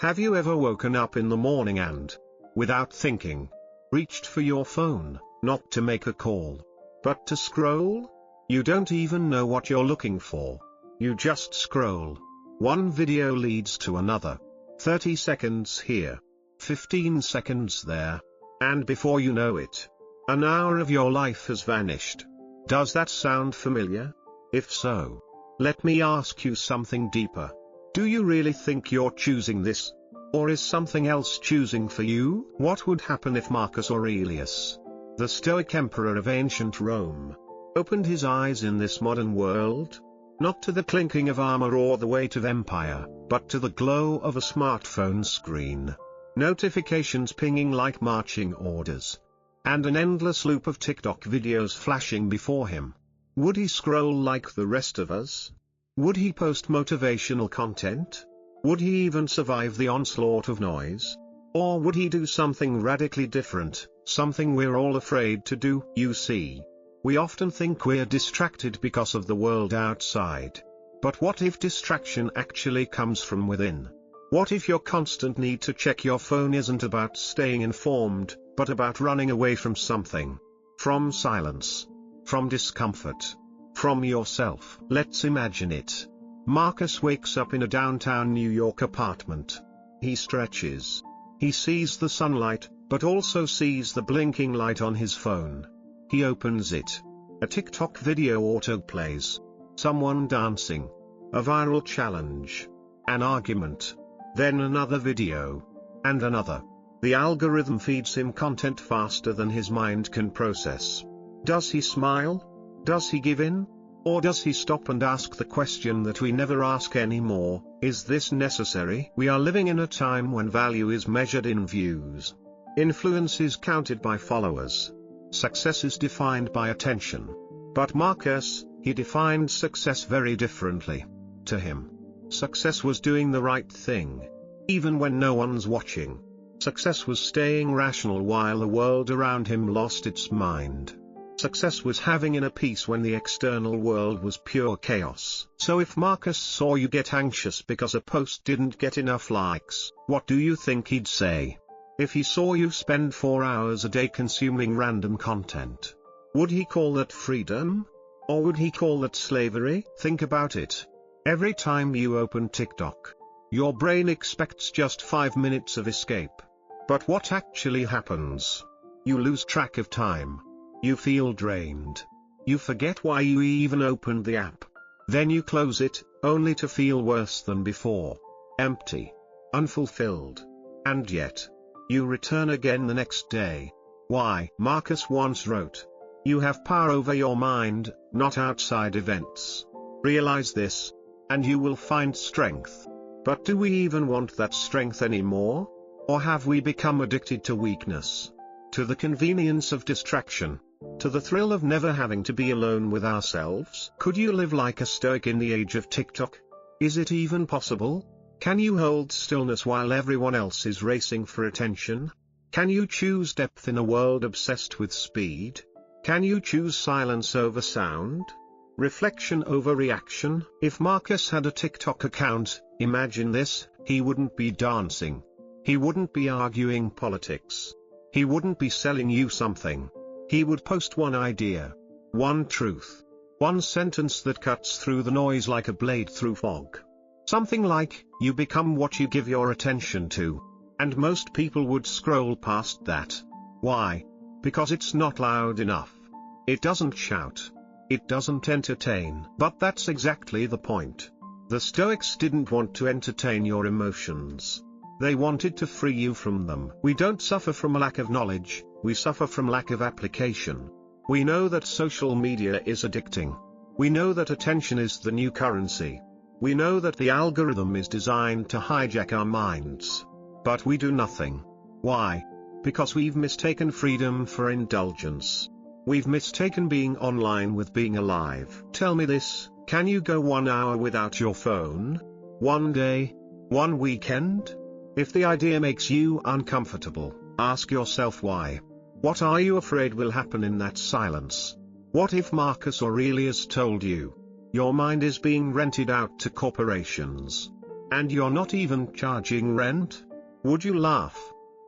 Have you ever woken up in the morning and, without thinking, reached for your phone, not to make a call, but to scroll? You don't even know what you're looking for. You just scroll. One video leads to another. 30 seconds here. 15 seconds there. And before you know it, an hour of your life has vanished. Does that sound familiar? If so, let me ask you something deeper. Do you really think you're choosing this? Or is something else choosing for you? What would happen if Marcus Aurelius, the Stoic emperor of ancient Rome, opened his eyes in this modern world? Not to the clinking of armor or the weight of empire, but to the glow of a smartphone screen. Notifications pinging like marching orders. And an endless loop of TikTok videos flashing before him. Would he scroll like the rest of us? Would he post motivational content? Would he even survive the onslaught of noise? Or would he do something radically different, something we're all afraid to do? You see, we often think we're distracted because of the world outside. But what if distraction actually comes from within? What if your constant need to check your phone isn't about staying informed, but about running away from something? From silence. From discomfort. From yourself. Let's imagine it. Marcus wakes up in a downtown New York apartment. He stretches. He sees the sunlight, but also sees the blinking light on his phone. He opens it. A TikTok video autoplays. Someone dancing. A viral challenge. An argument. Then another video. And another. The algorithm feeds him content faster than his mind can process. Does he smile? Does he give in? Or does he stop and ask the question that we never ask anymore, is this necessary? We are living in a time when value is measured in views. Influence is counted by followers. Success is defined by attention. But Marcus, he defined success very differently. To him, success was doing the right thing, even when no one's watching. Success was staying rational while the world around him lost its mind. Success was having inner peace when the external world was pure chaos. So if Marcus saw you get anxious because a post didn't get enough likes, what do you think he'd say? If he saw you spend 4 hours a day consuming random content, would he call that freedom? Or would he call that slavery? Think about it. Every time you open TikTok, your brain expects just 5 minutes of escape. But what actually happens? You lose track of time. You feel drained. You forget why you even opened the app. Then you close it, only to feel worse than before. Empty. Unfulfilled. And yet, you return again the next day. Why? Marcus once wrote, "You have power over your mind, not outside events. Realize this, and you will find strength." But do we even want that strength anymore? Or have we become addicted to weakness? To the convenience of distraction? To the thrill of never having to be alone with ourselves? Could you live like a Stoic in the age of TikTok? Is it even possible? Can you hold stillness while everyone else is racing for attention? Can you choose depth in a world obsessed with speed? Can you choose silence over sound? Reflection over reaction? If Marcus had a TikTok account, imagine this, he wouldn't be dancing. He wouldn't be arguing politics. He wouldn't be selling you something. He would post one idea. One truth. One sentence that cuts through the noise like a blade through fog. Something like, you become what you give your attention to. And most people would scroll past that. Why? Because it's not loud enough. It doesn't shout. It doesn't entertain. But that's exactly the point. The Stoics didn't want to entertain your emotions. They wanted to free you from them. We don't suffer from a lack of knowledge, we suffer from lack of application. We know that social media is addicting. We know that attention is the new currency. We know that the algorithm is designed to hijack our minds. But we do nothing. Why? Because we've mistaken freedom for indulgence. We've mistaken being online with being alive. Tell me this, can you go 1 hour without your phone? One day? One weekend? If the idea makes you uncomfortable, ask yourself why. What are you afraid will happen in that silence? What if Marcus Aurelius told you, your mind is being rented out to corporations? and you're not even charging rent? Would you laugh?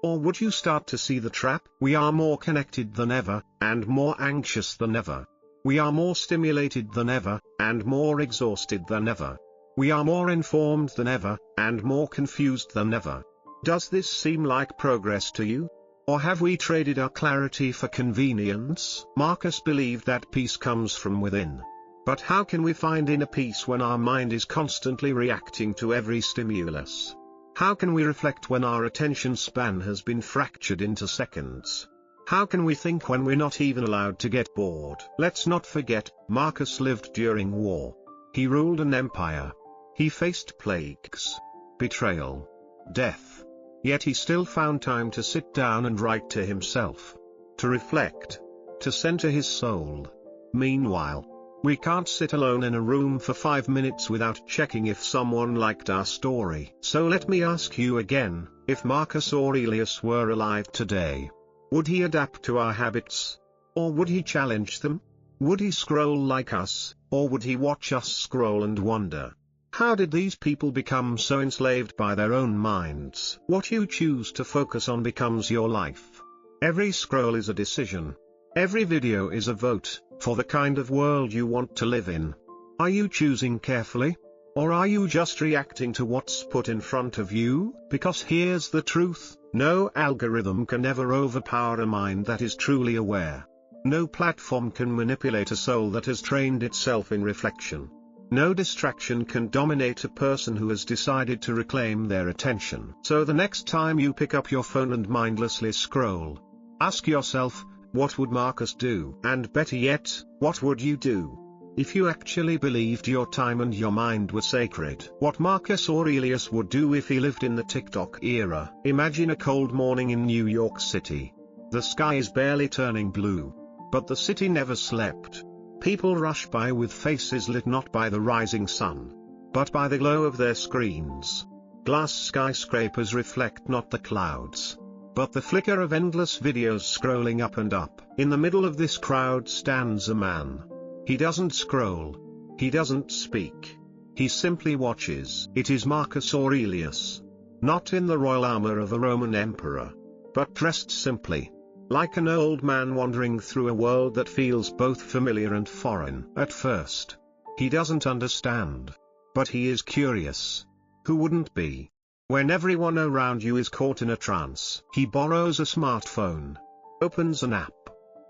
Or would you start to see the trap? We are more connected than ever, and more anxious than ever. We are more stimulated than ever, and more exhausted than ever. We are more informed than ever, and more confused than ever. Does this seem like progress to you? Or have we traded our clarity for convenience? Marcus believed that peace comes from within. But how can we find inner peace when our mind is constantly reacting to every stimulus? How can we reflect when our attention span has been fractured into seconds? How can we think when we're not even allowed to get bored? Let's not forget, Marcus lived during war. He ruled an empire. He faced plagues, betrayal, death. Yet he still found time to sit down and write to himself, to reflect, to center his soul. Meanwhile, we can't sit alone in a room for 5 minutes without checking if someone liked our story. So let me ask you again, if Marcus Aurelius were alive today, would he adapt to our habits? Or would he challenge them? Would he scroll like us, or would he watch us scroll and wonder? How did these people become so enslaved by their own minds? What you choose to focus on becomes your life. Every scroll is a decision. Every video is a vote for the kind of world you want to live in. Are you choosing carefully? Or are you just reacting to what's put in front of you? Because here's the truth, no algorithm can ever overpower a mind that is truly aware. No platform can manipulate a soul that has trained itself in reflection. No distraction can dominate a person who has decided to reclaim their attention. So the next time you pick up your phone and mindlessly scroll, ask yourself, what would Marcus do? And better yet, what would you do? If you actually believed your time and your mind were sacred. What Marcus Aurelius would do if he lived in the TikTok era. Imagine a cold morning in New York City. The sky is barely turning blue. But the city never slept. People rush by with faces lit not by the rising sun, but by the glow of their screens. Glass skyscrapers reflect not the clouds, but the flicker of endless videos scrolling up and up. In the middle of this crowd stands a man. He doesn't scroll. He doesn't speak. He simply watches. It is Marcus Aurelius. Not in the royal armor of a Roman emperor, but dressed simply, like an old man wandering through a world that feels both familiar and foreign. At first, he doesn't understand. But he is curious. Who wouldn't be? When everyone around you is caught in a trance, he borrows a smartphone, opens an app.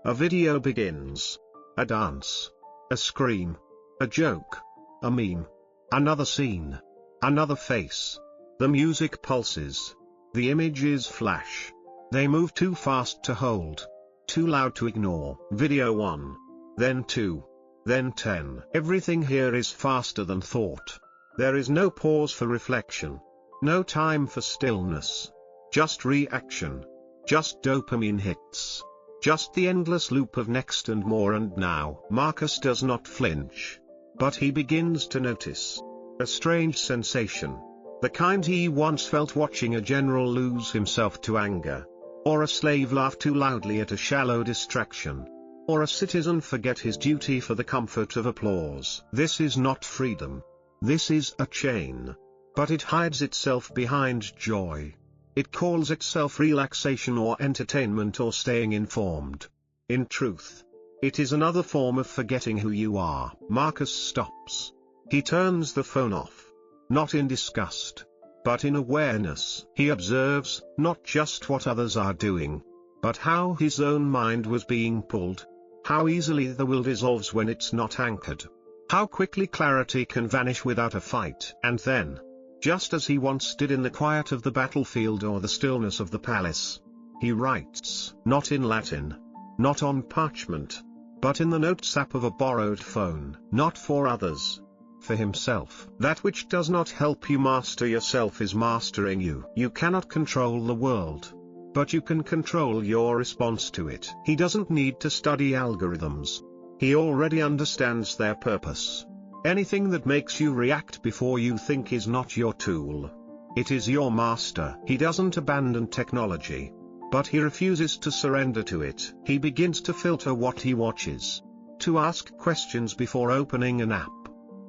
A video begins. A dance. A scream. A joke. A meme. Another scene. Another face. The music pulses. The images flash. They move too fast to hold, too loud to ignore. Video 1, then 2, then 10. Everything here is faster than thought. There is no pause for reflection, no time for stillness. Just reaction, just dopamine hits, just the endless loop of next and more and now. Marcus does not flinch, but he begins to notice a strange sensation, the kind he once felt watching a general lose himself to anger, or a slave laugh too loudly at a shallow distraction, or a citizen forget his duty for the comfort of applause. This is not freedom. This is a chain. But it hides itself behind joy. It calls itself relaxation or entertainment or staying informed. In truth, it is another form of forgetting who you are. Marcus stops. He turns the phone off. Not in disgust, but in awareness. He observes, not just what others are doing, but how his own mind was being pulled. How easily the will dissolves when it's not anchored. How quickly clarity can vanish without a fight. And then, just as he once did in the quiet of the battlefield or the stillness of the palace, he writes, not in Latin, not on parchment, but in the notes app of a borrowed phone. Not for others, for himself. That which does not help you master yourself is mastering you. You cannot control the world, but you can control your response to it. He doesn't need to study algorithms. He already understands their purpose. Anything that makes you react before you think is not your tool. It is your master. He doesn't abandon technology, but he refuses to surrender to it. He begins to filter what he watches, to ask questions before opening an app,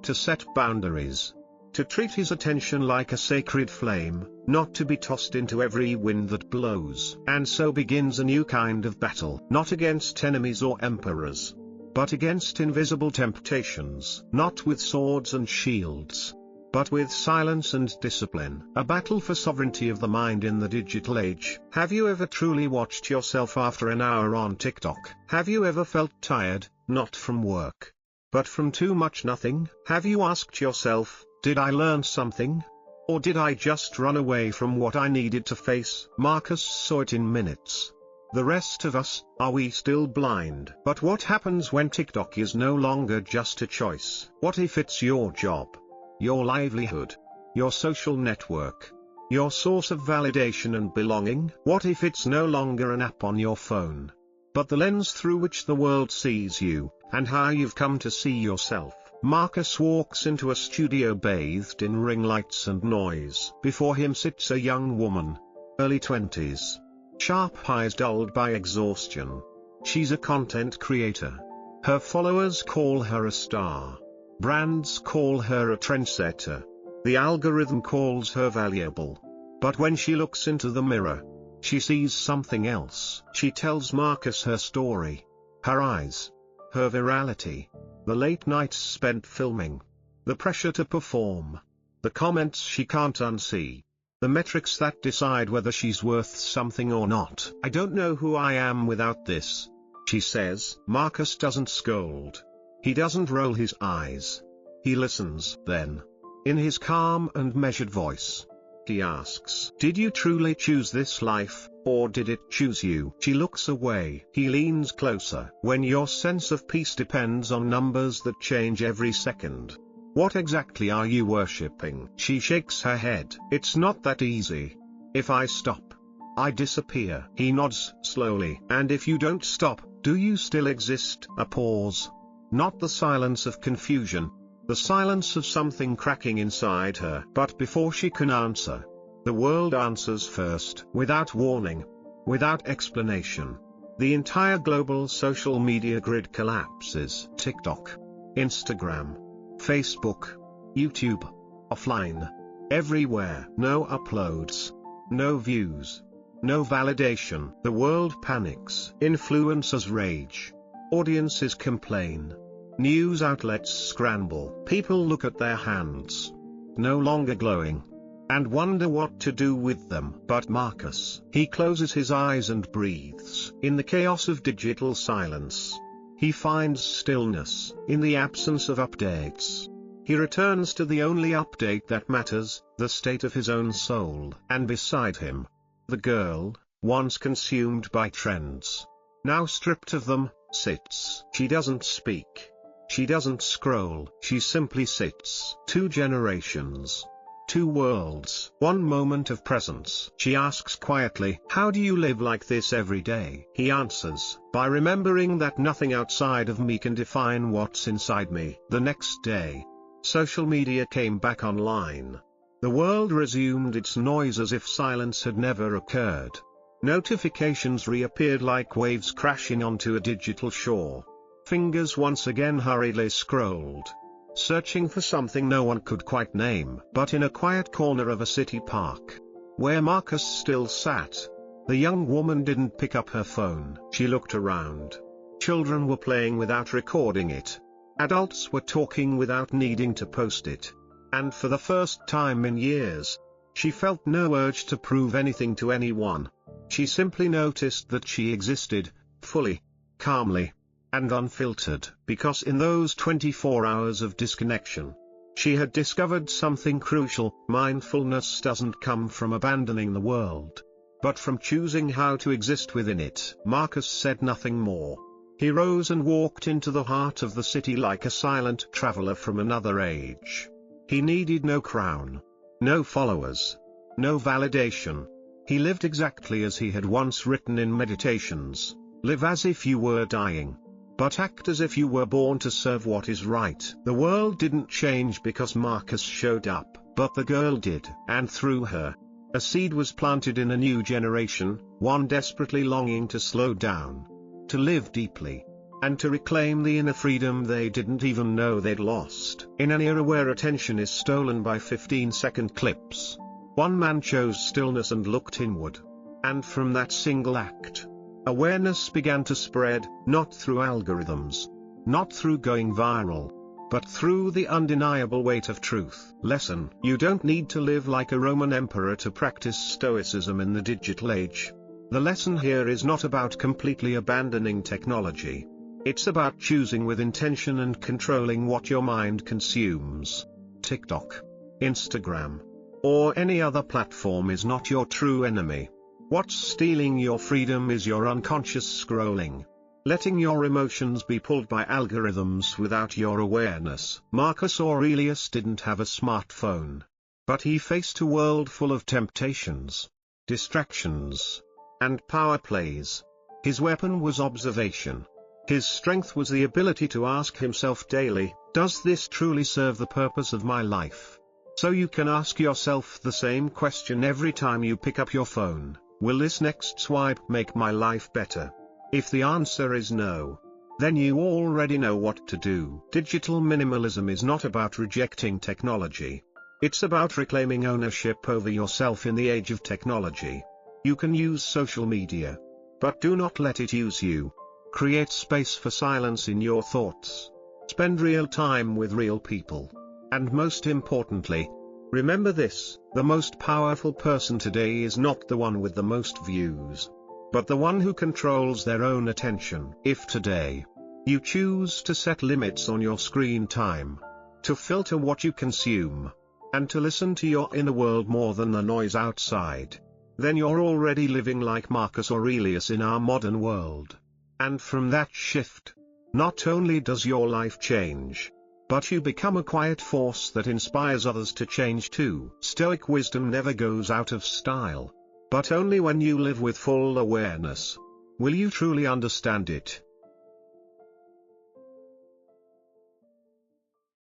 to set boundaries, to treat his attention like a sacred flame, not to be tossed into every wind that blows. And so begins a new kind of battle, not against enemies or emperors, but against invisible temptations, not with swords and shields, but with silence and discipline. A battle for sovereignty of the mind in the digital age. Have you ever truly watched yourself after an hour on TikTok? Have you ever felt tired, not from work, but from too much nothing? Have you asked yourself, did I learn something? Or did I just run away from what I needed to face? Marcus saw it in minutes. The rest of us, are we still blind? But what happens when TikTok is no longer just a choice? What if it's your job, your livelihood, your social network, your source of validation and belonging? What if it's no longer an app on your phone, but the lens through which the world sees you, and how you've come to see yourself? Marcus walks into a studio bathed in ring lights and noise. Before him sits a young woman, early 20s. Sharp eyes dulled by exhaustion. She's a content creator. Her followers call her a star. Brands call her a trendsetter. The algorithm calls her valuable. But when she looks into the mirror, she sees something else. She tells Marcus her story. Her eyes. Her virality. The late nights spent filming. The pressure to perform. The comments she can't unsee. The metrics that decide whether she's worth something or not. I don't know who I am without this, she says. Marcus doesn't scold. He doesn't roll his eyes. He listens. Then, in his calm and measured voice, he asks, did you truly choose this life, or did it choose you? She looks away. He leans closer. When your sense of peace depends on numbers that change every second, what exactly are you worshipping? She shakes her head. It's not that easy. If I stop, I disappear. He nods slowly. And if you don't stop, do you still exist? A pause. Not the silence of confusion, the silence of something cracking inside her. But before she can answer, the world answers first. Without warning, without explanation, the entire global social media grid collapses. TikTok, Instagram, Facebook, YouTube, offline, everywhere. No uploads, no views, no validation. The world panics. Influencers rage. Audiences complain. News outlets scramble. People look at their hands, no longer glowing, and wonder what to do with them. But Marcus, he closes his eyes and breathes. In the chaos of digital silence, he finds stillness. In the absence of updates, he returns to the only update that matters, the state of his own soul. And beside him, the girl, once consumed by trends, now stripped of them, sits. She doesn't speak. She doesn't scroll. She simply sits. 2 generations. 2 worlds. 1 moment of presence. She asks quietly, how do you live like this every day? He answers, by remembering that nothing outside of me can define what's inside me. The next day, social media came back online. The world resumed its noise as if silence had never occurred. Notifications reappeared like waves crashing onto a digital shore. Fingers once again hurriedly scrolled, searching for something no one could quite name. But in a quiet corner of a city park, where Marcus still sat, the young woman didn't pick up her phone. She looked around. Children were playing without recording it. Adults were talking without needing to post it. And for the first time in years, she felt no urge to prove anything to anyone. She simply noticed that she existed, fully, calmly, and unfiltered. Because in those 24 hours of disconnection, she had discovered something crucial. Mindfulness doesn't come from abandoning the world, but from choosing how to exist within it. Marcus said nothing more. He rose and walked into the heart of the city like a silent traveler from another age. He needed no crown, no followers, no validation. He lived exactly as he had once written in Meditations. Live as if you were dying, but act as if you were born to serve what is right. The world didn't change because Marcus showed up, but the girl did. And through her, a seed was planted in a new generation, one desperately longing to slow down, to live deeply, and to reclaim the inner freedom they didn't even know they'd lost. In an era where attention is stolen by 15-second clips, one man chose stillness and looked inward. And from that single act, awareness began to spread, not through algorithms, not through going viral, but through the undeniable weight of truth. Lesson: you don't need to live like a Roman emperor to practice Stoicism in the digital age. The lesson here is not about completely abandoning technology. It's about choosing with intention and controlling what your mind consumes. TikTok, Instagram, or any other platform is not your true enemy. What's stealing your freedom is your unconscious scrolling, letting your emotions be pulled by algorithms without your awareness. Marcus Aurelius didn't have a smartphone, but he faced a world full of temptations, distractions, and power plays. His weapon was observation. His strength was the ability to ask himself daily, does this truly serve the purpose of my life? So you can ask yourself the same question every time you pick up your phone: will this next swipe make my life better? If the answer is no, then you already know what to do. Digital minimalism is not about rejecting technology. It's about reclaiming ownership over yourself in the age of technology. You can use social media, but do not let it use you. Create space for silence in your thoughts. Spend real time with real people. And most importantly, remember this: the most powerful person today is not the one with the most views, but the one who controls their own attention. If today, you choose to set limits on your screen time, to filter what you consume, and to listen to your inner world more than the noise outside, then you're already living like Marcus Aurelius in our modern world. And from that shift, not only does your life change, but you become a quiet force that inspires others to change too. Stoic wisdom never goes out of style, but only when you live with full awareness. Will you truly understand it?